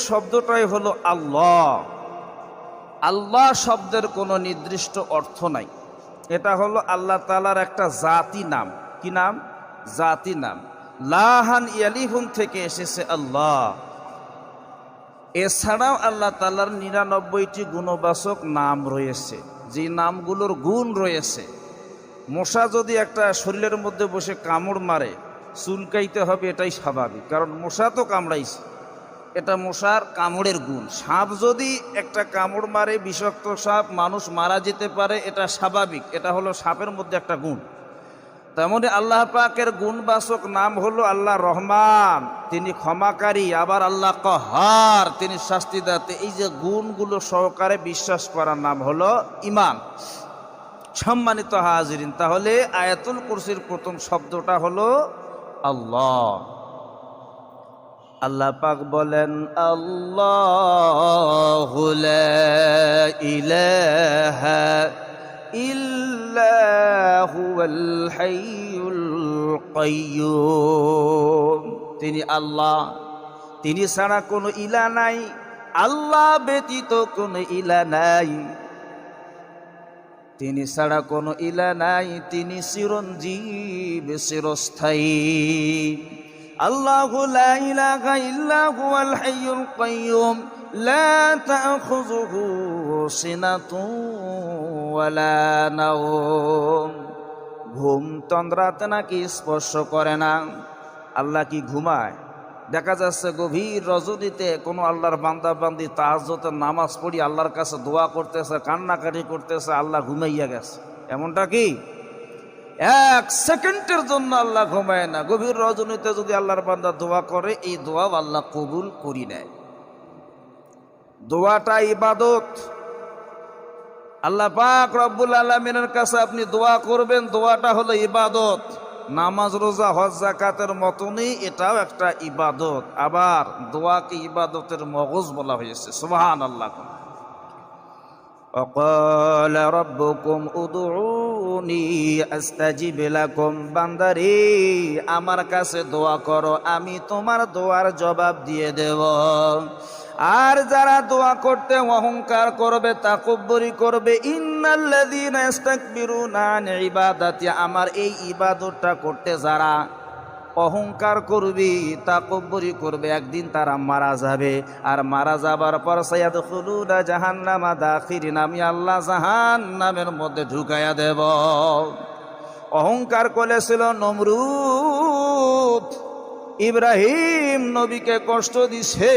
শব্দটাই হলো আল্লাহ। আল্লাহ শব্দের কোনো নির্দিষ্ট অর্থ নাই। এটা হলো আল্লাহ তাআলার একটা জাতি নাম। কি নাম? জাতি নাম। লাহান ইয়ালিহুন থেকে এসেছে আল্লাহ। এছাড়াও আল্লাহ তাআলার ৯৯টি গুণবাচক নাম রয়েছে, যে নামগুলোর গুণ রয়েছে। মশা যদি একটা শরীরের মধ্যে বসে কামড় মারে, চুলকাইতে হবে, এটাই স্বাভাবিক, কারণ মশা তো কামড়াইছে, এটা মশার কামড়ের গুণ। সাপ যদি একটা কামড় মারে, বিষাক্ত সাপ, মানুষ মারা যেতে পারে, এটা স্বাভাবিক, এটা হলো সাপের মধ্যে একটা গুণ। তেমনি আল্লাহ পাকের গুণবাচক নাম হলো আল্লাহ রহমান, তিনি ক্ষমাকারী, আবার আল্লাহ কহার, তিনি শাস্তিদাতা। এই যে গুণগুলো সহকারে বিশ্বাস করার নাম হলো ঈমান। সম্মানিত হাজিরিন, তাহলে আয়াতুল কুরসির প্রথম শব্দটা হলো আল্লাহ। আল্লাহ পাক বলেন, আল্লাহু লা ইলাহা ইল্লা হুয়াল হাইয়ুল কাইয়্যুম। তিনি আল্লাহ, তিনি ছাড়া কোনো ইলাহ নাই, আল্লাহ ব্যতীত কোনো ইলাহ নাই, তিনি ছাড়া কোনো ইলাহ নাই, তিনি চিরঞ্জীব, চিরস্থায়ী। আল্লাহু লা ইলাহা ইল্লা হুয়াল হাইয়ুল কাইয়্যুম লা তাখুযুহু সিনাতুন ওয়ালা নাওম। ঘুম তন্দ্রাতে নাকি স্পর্শ করে না। আল্লাহ কি ঘুমায়? দেখা যাচ্ছে গভীর রজনীতে কোনো আল্লাহর বান্দা বান্দি তাহাজ্জুদের নামাজ পড়ি আল্লাহর কাছে দোয়া করতেছে, কান্নাকাটি করতেছে, আল্লাহ ঘুমাইয়া গেছে। এমনটা কি? এক সেকেন্ডের জন্য আল্লাহ ঘুমায় না। গভীর রজনীতে যদি আল্লাহর বান্দা দোয়া করে, এই দোয়া আল্লাহ কবুল করি নেয়। দোয়াটা ইবাদত। আল্লাহ পাক রব্বুল আলামিনের কাছে আপনি দোয়া করবেন, দোয়াটা হলো ইবাদত। নামাজ, রোজা, হজ, যাকাতের মতনই এটাও একটা ইবাদত। আবার দোয়াকে ইবাদতের মগজ বলা হয়েছে। সুবহানাল্লাহ। وقال ربكم ادعوني استجب لكم। বান্দারে, আমার কাছে দোয়া করো, আমি তোমার দোয়ার জবাব দিয়ে দেব। আর যারা দোয়া করতে অহংকার করবে, তাকব্বুরি করবে, ইন্নাল্লাযীনা ইস্তাকবিরুনা আন ইবাদাতি, আমার এই ইবাদতটা করতে যারা অহংকার করবে, তাকব্বুরি করবে, একদিন তারা মারা যাবে। আর মারা যাবার পর সায়াদখুলুনা জাহান্নামা দাখিরিন, আমি আল্লাহ জাহান্নামের মধ্যে ঢুকাইয়া দেব। অহংকার করেছিল নমরুদ, ইব্রাহিম নবীকে কষ্ট দিছে।